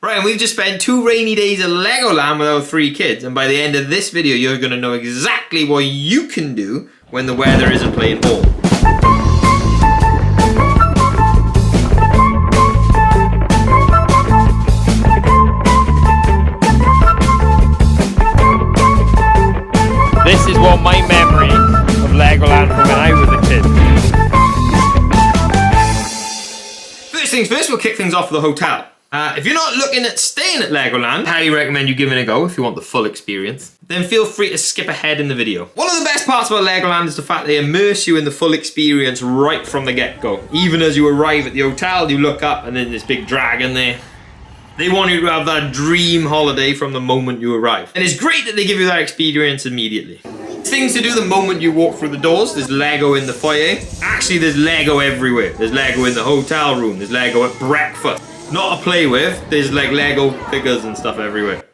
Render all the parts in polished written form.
Right, and we've just spent 2 rainy days at Legoland with our 3 kids, and by the end of this video, you're going to know exactly what you can do when the weather isn't playing ball. This is what my memory of Legoland from when I was a kid. First things first, we'll kick things off with the hotel. If you're not looking at staying at Legoland, I highly recommend you giving it a go if you want the full experience. Then feel free to skip ahead in the video. One of the best parts about Legoland is the fact they immerse you in the full experience right from the get-go. Even as you arrive at the hotel, you look up and then this big dragon there. They want you to have that dream holiday from the moment you arrive. And it's great that they give you that experience immediately. Things to do the moment you walk through the doors. There's Lego in the foyer. Actually, there's Lego everywhere. There's Lego in the hotel room. There's Lego at breakfast. Not to play with, there's like Lego figures and stuff everywhere.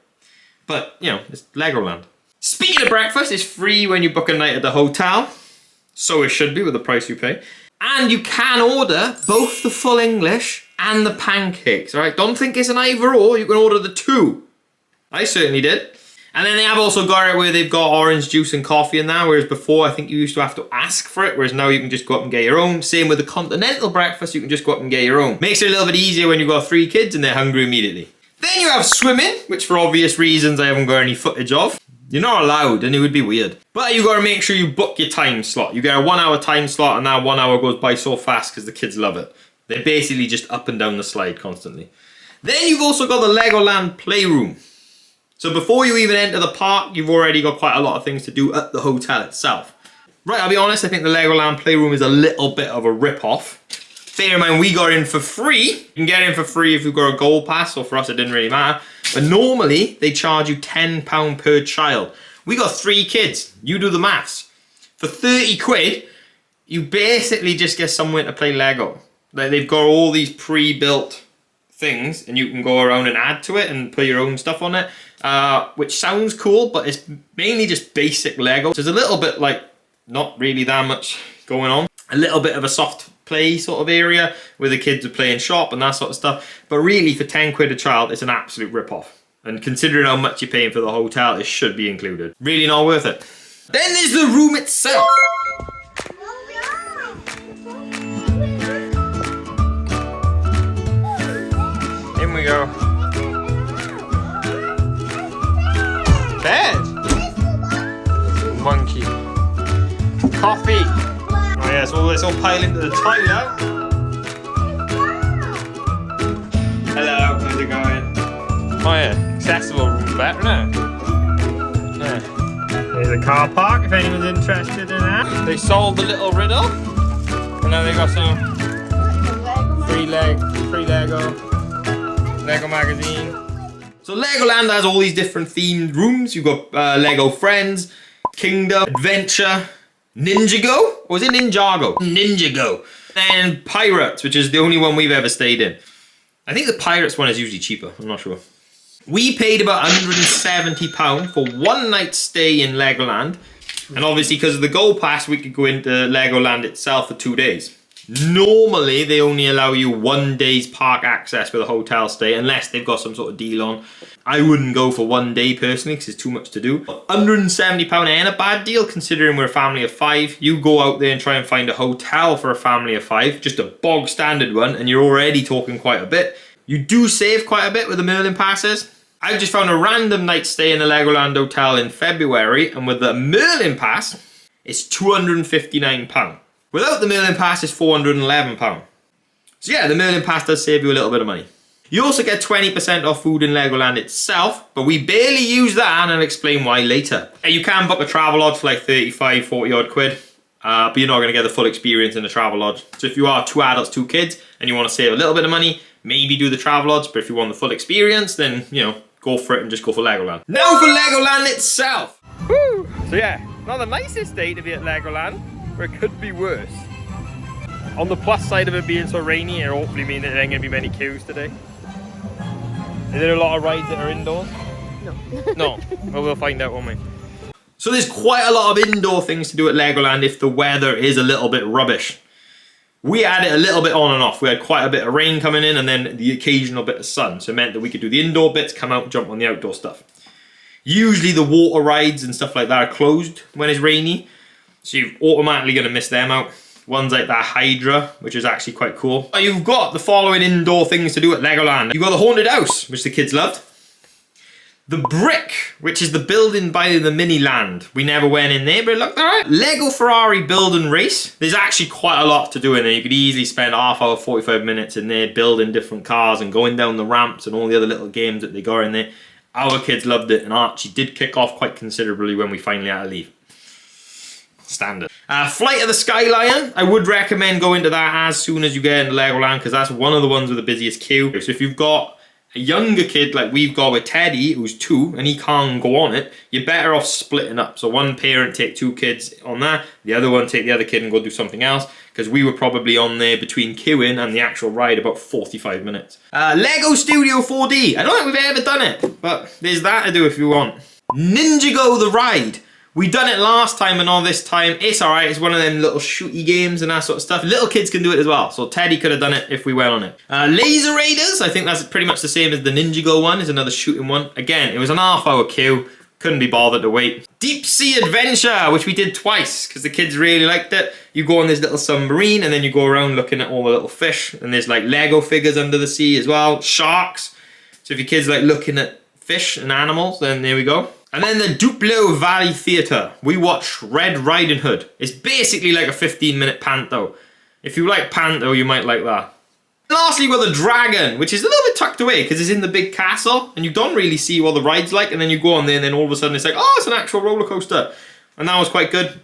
But, you know, it's Legoland. Speaking of breakfast, it's free when you book a night at the hotel. So it should be with the price you pay. And you can order both the full English and the pancakes, alright? Don't think it's an either or, you can order the 2. I certainly did. And then they have also got it where they've got orange juice and coffee in there, whereas before I think you used to have to ask for it, whereas now you can just go up and get your own. Same with the continental breakfast, you can just go up and get your own. Makes it a little bit easier when you've got 3 kids and they're hungry immediately. Then you have swimming, which for obvious reasons I haven't got any footage of. You're not allowed and it would be weird. But you got to make sure you book your time slot. You get a 1 hour time slot and that 1 hour goes by so fast because the kids love it. They're basically just up and down the slide constantly. Then you've also got the Legoland Playroom. So before you even enter the park, you've already got quite a lot of things to do at the hotel itself. Right, I'll be honest, I think the Legoland Playroom is a little bit of a rip-off. Bear in mind, we got in for free. You can get in for free if you've got a gold pass, so for us it didn't really matter. But normally, they charge you £10 per child. We got 3 kids. You do the maths. For 30 quid, you basically just get somewhere to play Lego. Like, they've got all these pre-built things, and you can go around and add to it and put your own stuff on it. Which sounds cool, but it's mainly just basic Lego. So there's a little bit like, not really that much going on. A little bit of a soft play sort of area where the kids are playing shop and that sort of stuff. But really for 10 quid a child, it's an absolute rip-off. And considering how much you're paying for the hotel, it should be included. Really not worth it. Then there's the room itself. In we go. Bed. Monkey. Coffee. Oh yeah, so let's all pile into the toilet. Hello, how's it going? Oh yeah, accessible room better now. Yeah. There's a car park if anyone's interested in that. They solved the little riddle. And now they got some free Lego magazine. So Legoland has all these different themed rooms. You've got Lego Friends, Kingdom, Adventure, Ninjago, or is it Ninjago? Ninjago. And Pirates, which is the only one we've ever stayed in. I think the Pirates one is usually cheaper, I'm not sure. We paid about £170 for 1 night stay in Legoland. And obviously because of the Gold Pass, we could go into Legoland itself for 2 days. Normally, they only allow you 1 day's park access with a hotel stay, unless they've got some sort of deal on. I wouldn't go for 1 day personally, because it's too much to do. £170 ain't a bad deal, considering we're a family of 5. You go out there and try and find a hotel for a family of 5, just a bog standard one, and you're already talking quite a bit. You do save quite a bit with the Merlin passes. I've just found a random night stay in the Legoland Hotel in February, and with the Merlin pass, it's £259. Without the Merlin Pass, it's £411. So yeah, the Merlin Pass does save you a little bit of money. You also get 20% off food in Legoland itself, but we barely use that, and I'll explain why later. You can book a travel lodge for like 35, 40 odd quid, but you're not going to get the full experience in the travel lodge. So if you are 2 adults, 2 kids, and you want to save a little bit of money, maybe do the travel lodge, but if you want the full experience, then, you know, go for it and just go for Legoland. Now for Legoland itself! Woo! So yeah, not the nicest day to be at Legoland. It could be worse. On the plus side of it being so rainy, it hopefully means there ain't going to be many queues today. Is there a lot of rides that are indoors? No. No? Well, we'll find out, won't we? So there's quite a lot of indoor things to do at Legoland if the weather is a little bit rubbish. We had it a little bit on and off. We had quite a bit of rain coming in and then the occasional bit of sun. So it meant that we could do the indoor bits, come out, jump on the outdoor stuff. Usually the water rides and stuff like that are closed when it's rainy. So you're automatically going to miss them out. Ones like that Hydra, which is actually quite cool. You've got the following indoor things to do at Legoland. You've got the Haunted House, which the kids loved. The Brick, which is the building by the mini land. We never went in there, but it looked alright. Lego Ferrari build and race. There's actually quite a lot to do in there. You could easily spend half hour, 45 minutes in there building different cars and going down the ramps and all the other little games that they got in there. Our kids loved it, and Archie did kick off quite considerably when we finally had to leave. Standard. Flight of the Sky Lion. I would recommend going to that as soon as you get into Legoland, because that's one of the ones with the busiest queue. So if you've got a younger kid like we've got with Teddy, who's 2, and he can't go on it, you're better off splitting up. So one parent take 2 kids on that, the other one take the other kid and go do something else, because we were probably on there between queuing and the actual ride about 45 minutes. Lego Studio 4D. I don't think we've ever done it, but there's that to do if you want. Ninjago the ride. We done it last time and all this time. It's alright, it's one of them little shooty games and that sort of stuff. Little kids can do it as well, so Teddy could have done it if we went on it. Laser Raiders, I think that's pretty much the same as the Ninjago one, is another shooting one. Again, it was an half-hour queue, couldn't be bothered to wait. Deep Sea Adventure, which we did twice, because the kids really liked it. You go on this little submarine and then you go around looking at all the little fish, and there's like Lego figures under the sea as well, sharks. So if your kids like looking at fish and animals, then there we go. And then the Duplo Valley Theatre. We watched Red Riding Hood. It's basically like a 15-minute panto. If you like panto, you might like that. And lastly, we've got the Dragon, which is a little bit tucked away because it's in the big castle and you don't really see what the ride's like, and then you go on there and then all of a sudden it's like, oh, it's an actual roller coaster. And that was quite good.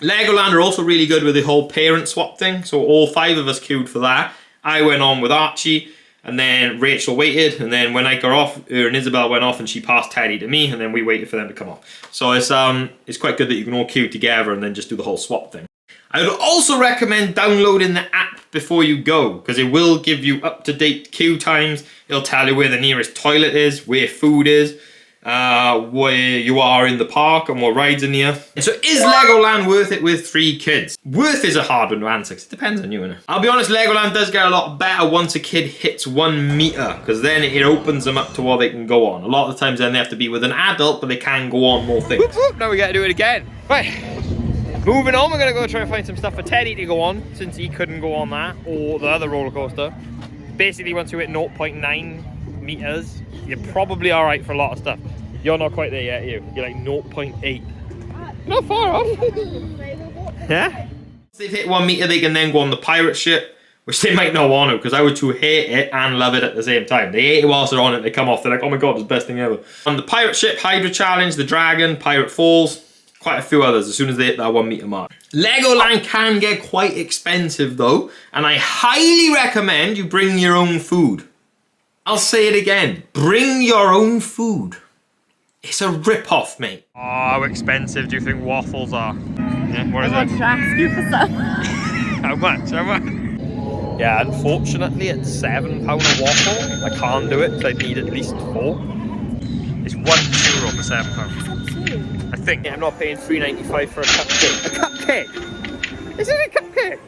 Legoland are also really good with the whole parent swap thing. So all 5 of us queued for that. I went on with Archie. And then Rachel waited, and then when I got off, her and Isabel went off and she passed Teddy to me, and then we waited for them to come off. So it's quite good that you can all queue together and then just do the whole swap thing. I would also recommend downloading the app before you go, because it will give you up-to-date queue times. It'll tell you where the nearest toilet is, where food is, where you are in the park and what rides are near. So is Legoland worth it with 3 kids? Worth is a hard one to answer, because it depends on you, innit? I'll be honest, Legoland does get a lot better once a kid hits 1 meter, because then it opens them up to what they can go on. A lot of the times then they have to be with an adult, but they can go on more things. Whoop, whoop, now we gotta do it again. Right, moving on, we're gonna go try and find some stuff for Teddy to go on, since he couldn't go on that, or the other roller coaster. Basically, once you hit 0.9 meters, you're probably alright for a lot of stuff. You're not quite there yet, you. You're like 0.8. Not far off. Yeah? If they've hit 1 meter, they can then go on the pirate ship, which they might not want to, because I would too hate it and love it at the same time. They hate it whilst they're on it, they come off, they're like, oh my god, it's the best thing ever. On the pirate ship, Hydra Challenge, the Dragon, Pirate Falls, quite a few others as soon as they hit that 1 meter mark. Legoland can get quite expensive though, and I highly recommend you bring your own food. I'll say it again, bring your own food. It's a rip-off, mate. Oh, how expensive do you think waffles are? Yeah, what is it? I wanted to ask you for some. How much? How much? Yeah, unfortunately it's £7 a waffle. I can't do it because I need at least 4. It's €1 for £7. I think. Yeah, I'm not paying $3.95 for a cupcake. A cupcake? Is it a cupcake?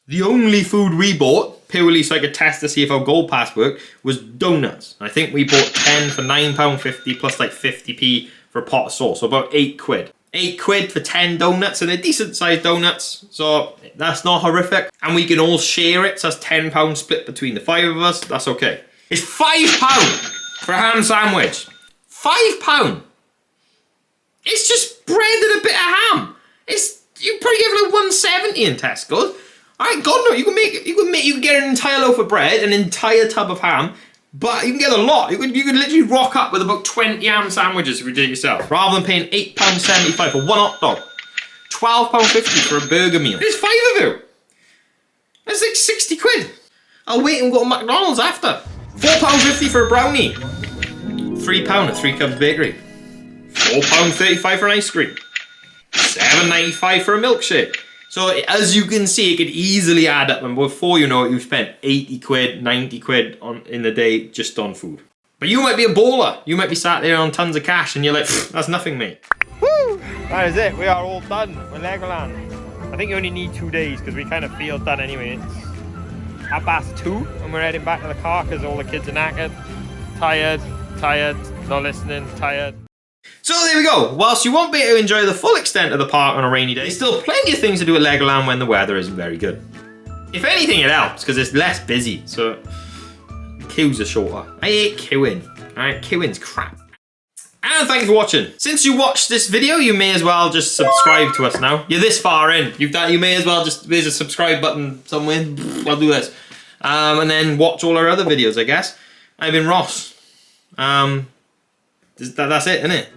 The only food we bought, purely so I could test to see if our gold pass worked, was donuts. I think we bought 10 for £9.50 plus like 50p for a pot of sauce, so about £8. £8 for 10 donuts, and they're decent sized donuts, so that's not horrific. And we can all share it, so that's £10 split between the 5 of us, that's okay. It's £5 for a ham sandwich. £5. It's just bread and a bit of ham. You probably get like £1.70 in Tesco's. Alright, God no, you can get an entire loaf of bread, an entire tub of ham, but you can get a lot. You could literally rock up with about 20 ham sandwiches if you did it yourself, rather than paying £8.75 for 1 hot dog. £12.50 for a burger meal. There's 5 of you. That's like 60 quid. I'll wait and go to McDonald's after. £4.50 for a brownie. £3 at 3 Cubs Bakery. £4.35 for an ice cream. £7.95 for a milkshake. So as you can see, it could easily add up, and before you know it, you've spent 80 quid, 90 quid in the day just on food. But you might be a baller. You might be sat there on tons of cash and you're like, that's nothing, mate. Woo! That is it. We are all done with Legoland. I think you only need 2 days because we kind of feel done anyway. It's 2:30 and we're heading back to the car because all the kids are knackered. Tired, not listening, tired. So there we go. Whilst you won't be able to enjoy the full extent of the park on a rainy day, there's still plenty of things to do at Legoland when the weather isn't very good. If anything, it helps because it's less busy, so queues are shorter. I hate queuing. Alright, queuing's crap. And thank you for watching. Since you watched this video, you may as well just subscribe to us now. You're this far in. You may as well just, there's a subscribe button somewhere. I'll do this. And then watch all our other videos, I guess. I've been Ross. That's it, isn't it?